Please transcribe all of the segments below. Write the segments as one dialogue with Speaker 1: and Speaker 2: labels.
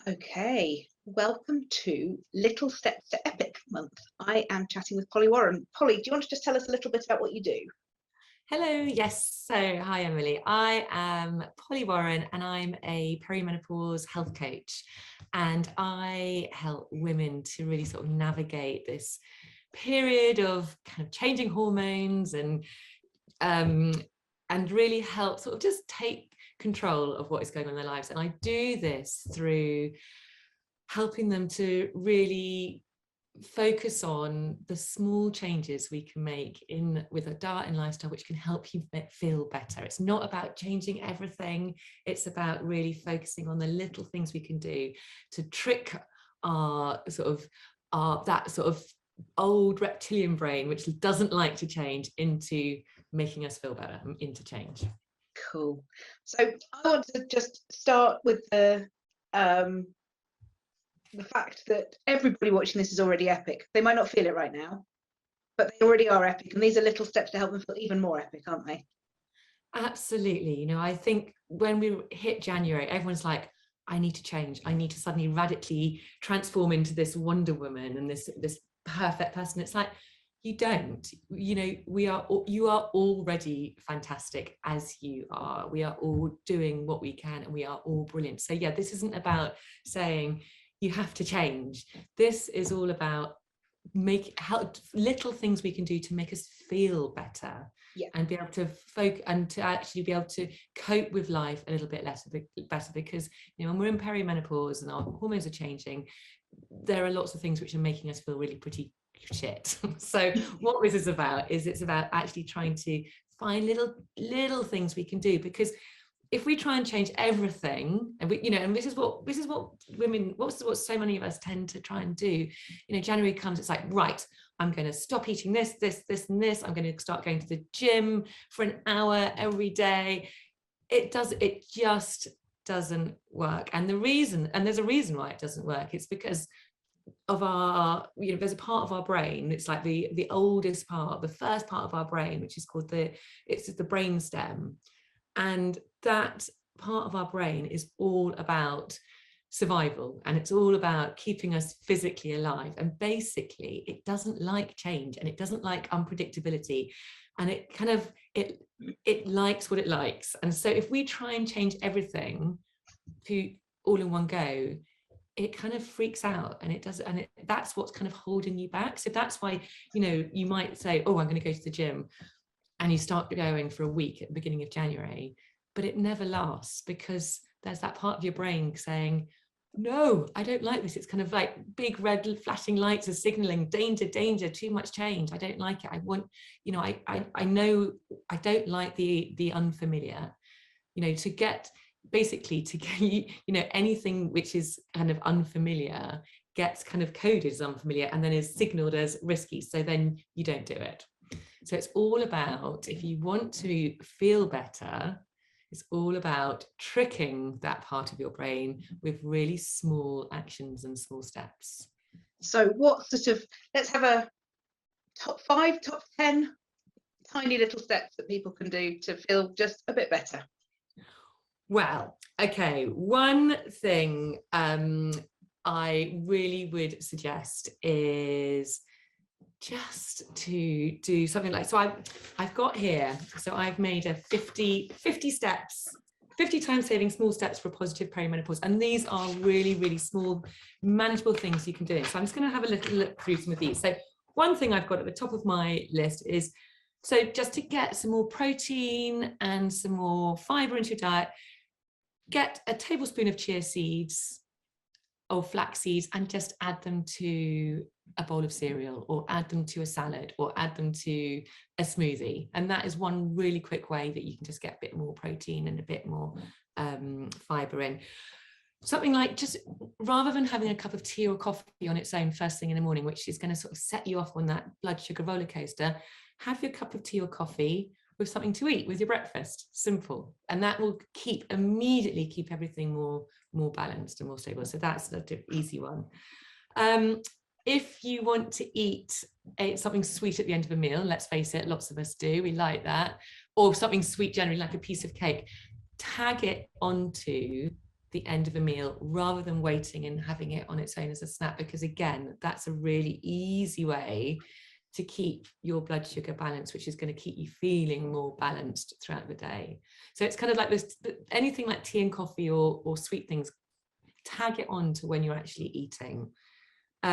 Speaker 1: Okay, welcome to Little Steps to Epic Month. I am chatting with Polly Warren. Polly, do you want to just tell us a little bit about what you do?
Speaker 2: Hello, yes. So, hi, Emily. I am Polly Warren and I'm a perimenopause health coach. And I help women to really sort of navigate this period of kind of changing hormones and really help sort of just take control of what is going on in their lives. And I do this through helping them to really focus on the small changes we can make with a diet and lifestyle which can help you feel better. It's not about changing everything. It's about really focusing on the little things we can do to trick our that sort of old reptilian brain, which doesn't like to change, into making us feel better, into change.
Speaker 1: Cool. So I want to just start with the fact that everybody watching this is already epic. They might not feel it right now, but they already are epic. And these are little steps to help them feel even more epic, aren't they?
Speaker 2: Absolutely. You know, I think when we hit January, everyone's like, I need to change. I need to suddenly radically transform into this Wonder Woman and this perfect person. It's like, you don't. You know, you are already fantastic as you are. We are all doing what we can and we are all brilliant. So yeah, this isn't about saying you have to change. This is all about little things we can do to make us feel better.
Speaker 1: Yeah.
Speaker 2: And be able to focus and to actually be able to cope with life a little bit better, because you know, when we're in perimenopause and our hormones are changing, there are lots of things which are making us feel really pretty shit. So what this is about is it's about actually trying to find little things we can do, because if we try and change everything, and we, you know, and this is what women, what so many of us tend to try and do. You know, January comes, it's like, right, I'm going to stop eating this, and this. I'm going to start going to the gym for an hour every day. It just doesn't work. And there's a reason why it doesn't work. It's because of our, you know, there's a part of our brain, it's like the oldest part, the first part of our brain, which is called it's the brain stem. And that part of our brain is all about survival, and it's all about keeping us physically alive. And basically it doesn't like change, and it doesn't like unpredictability, and it kind of it likes what it likes. And so if we try and change everything to all in one go, it kind of freaks out, and that's what's kind of holding you back. So that's why, you know, you might say, oh, I'm going to go to the gym, and you start going for a week at the beginning of January, but it never lasts, because there's that part of your brain saying, no, I don't like this. It's kind of like big red flashing lights are signaling danger, danger, too much change. I don't like it. I want, you know, I know I don't like the unfamiliar, you know, to get you know, anything which is kind of unfamiliar gets kind of coded as unfamiliar and then is signaled as risky. So then you don't do it. So it's all about, if you want to feel better, it's all about tricking that part of your brain with really small actions and small steps.
Speaker 1: So what sort of, let's have a top 5, top 10 tiny little steps that people can do to feel just a bit better.
Speaker 2: Well, okay, one thing I really would suggest is just to do something like, so I've got here, so I've made a 50 steps, 50 times saving small steps for positive perimenopause. And these are really, really small, manageable things you can do. So I'm just going to have a little look through some of these. So one thing I've got at the top of my list is, so just to get some more protein and some more fiber into your diet, get a tablespoon of chia seeds or flax seeds and just add them to a bowl of cereal, or add them to a salad, or add them to a smoothie. And that is one really quick way that you can just get a bit more protein and a bit more fiber in. Something like, just rather than having a cup of tea or coffee on its own first thing in the morning, which is going to sort of set you off on that blood sugar roller coaster, have your cup of tea or coffee with something to eat with your breakfast. Simple. And that will immediately keep everything more balanced and more stable. So that's an easy one. If you want to eat something sweet at the end of a meal, let's face it, lots of us do, we like that, or something sweet generally, like a piece of cake, tag it onto the end of a meal rather than waiting and having it on its own as a snack, because again, that's a really easy way to keep your blood sugar balanced, which is going to keep you feeling more balanced throughout the day. So it's kind of like this, anything like tea and coffee or sweet things, tag it on to when you're actually eating. These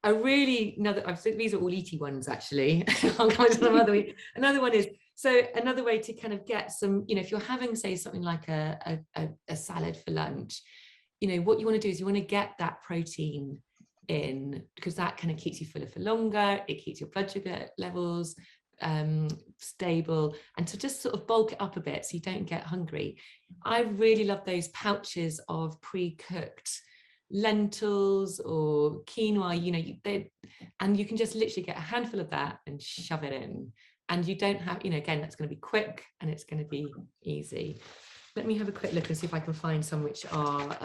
Speaker 2: are all eaty ones actually. I'll come to another one is, so another way to kind of get some, if you're having, say, something like a salad for lunch, what you want to do is you want to get that protein in, because that kind of keeps you fuller for longer. It keeps your blood sugar levels stable, and to just sort of bulk it up a bit so you don't get hungry. I really love those pouches of pre-cooked lentils or quinoa, and you can just literally get a handful of that and shove it in, and you don't have, again, that's going to be quick and it's going to be easy. Let me have a quick look and see if I can find some which are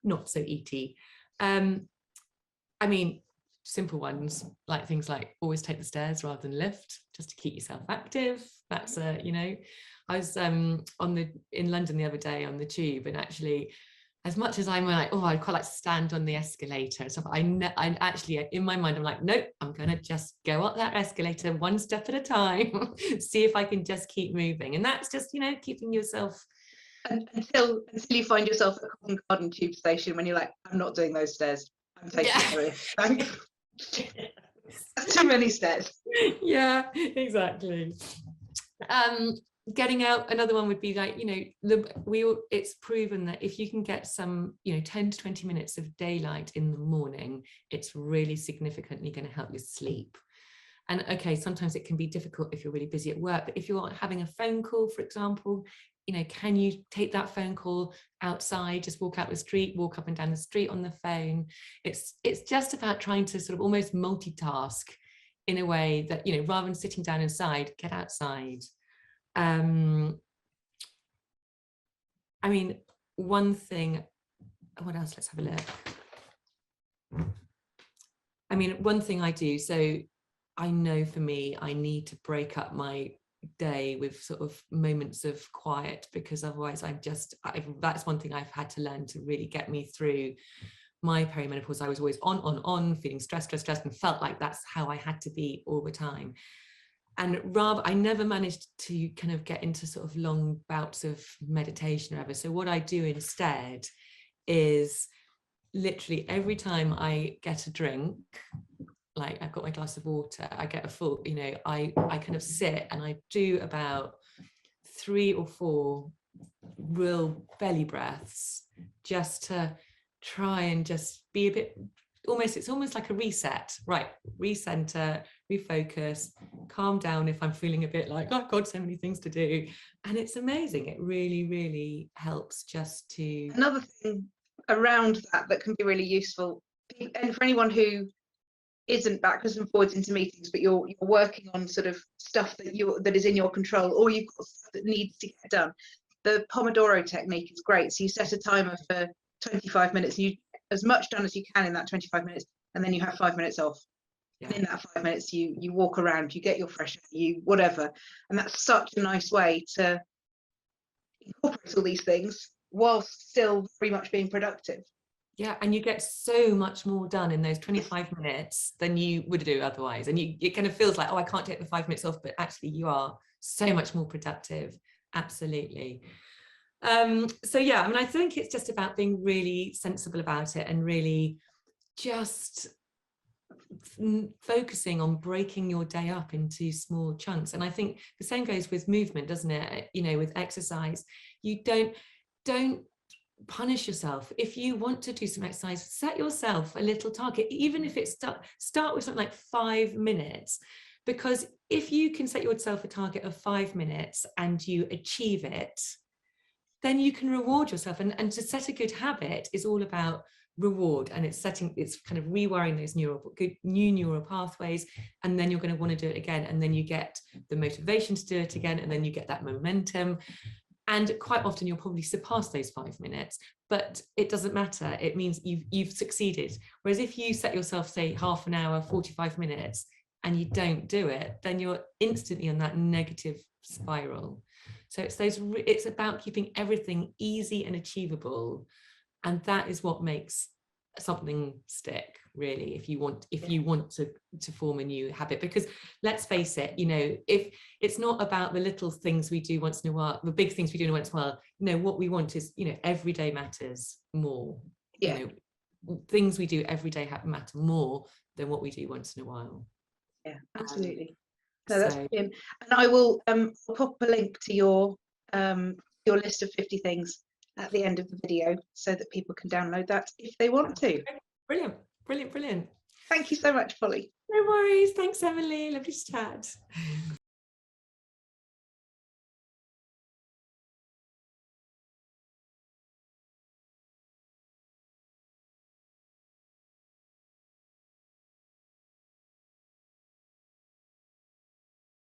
Speaker 2: not so eaty. I mean, simple ones, like things like always take the stairs rather than lift, just to keep yourself active. That's I was in London the other day on the tube, and actually, as much as I'm like, oh, I'd quite like to stand on the escalator and stuff, I actually, in my mind, I'm like, nope, I'm gonna just go up that escalator one step at a time, see if I can just keep moving. And that's just, keeping yourself.
Speaker 1: Until you find yourself at Covent Garden tube station when you're like, I'm not doing those stairs. I'm taking serious. That's too many stairs. Yeah,
Speaker 2: exactly. Getting out, another one would be like, it's proven that if you can get some, 10 to 20 minutes of daylight in the morning, it's really significantly going to help you sleep. And okay, sometimes it can be difficult if you're really busy at work, but if you're having a phone call, for example, can you take that phone call outside, just walk out the street, walk up and down the street on the phone? It's just about trying to sort of almost multitask in a way that, rather than sitting down inside, get outside. I mean, one thing, what else? Let's have a look. I mean, one thing I do, so I know for me, I need to break up my day with sort of moments of quiet, because otherwise that's one thing I've had to learn to really get me through my perimenopause. I was always on, feeling stressed, and felt like that's how I had to be all the time. And I never managed to kind of get into sort of long bouts of meditation or whatever. So what I do instead is literally every time I get a drink, like I've got my glass of water, I get a full, I kind of sit and I do about 3 or 4 real belly breaths, just to try and just be a bit, it's almost like a reset, right? Recenter, refocus, calm down if I'm feeling a bit like, oh God, so many things to do. And it's amazing. It really, really helps just to.
Speaker 1: Another thing around that can be really useful, and for anyone who isn't backwards and forwards into meetings, but you're working on sort of stuff that is in your control, or you've got stuff that needs to get done. The Pomodoro Technique is great. So you set a timer for 25 minutes, and you as much done as you can in that 25 minutes, and then you have 5 minutes off. Yeah. And in that 5 minutes, you walk around, you get your fresh air, you whatever, and that's such a nice way to incorporate all these things whilst still very much being productive.
Speaker 2: Yeah, and you get so much more done in those 25 minutes than you would do otherwise. And it kind of feels like, oh, I can't take the 5 minutes off, but actually you are so much more productive. Absolutely. So yeah, I mean, I think it's just about being really sensible about it and really just focusing on breaking your day up into small chunks. And I think the same goes with movement, doesn't it? With exercise, you don't punish yourself. If you want to do some exercise, set yourself a little target, even if it's start with something like 5 minutes, because if you can set yourself a target of 5 minutes and you achieve it, then you can reward yourself. And to set a good habit is all about reward, and it's kind of rewiring those new neural pathways, and then you're going to want to do it again, and then you get the motivation to do it again, and then you get that momentum. And quite often you'll probably surpass those 5 minutes, but it doesn't matter. It means you've succeeded. Whereas if you set yourself, say, half an hour, 45 minutes, and you don't do it, then you're instantly on that negative spiral. So it's about keeping everything easy and achievable, and that is what makes something stick, really, if you want to form a new habit. Because let's face it, you know, if it's not about the little things we do once in a while, the big things we do once in a while, you know, what we want is, you know, every day matters more.
Speaker 1: Yeah.
Speaker 2: You know, things we do every day matter more than what we do once in a while.
Speaker 1: Yeah, absolutely.
Speaker 2: So
Speaker 1: that's brilliant. And I will pop a link to your list of 50 things at the end of the video so that people can download that if they want to.
Speaker 2: Brilliant, brilliant, brilliant.
Speaker 1: Thank you so much, Polly.
Speaker 2: No worries. Thanks, Emily. Lovely to chat.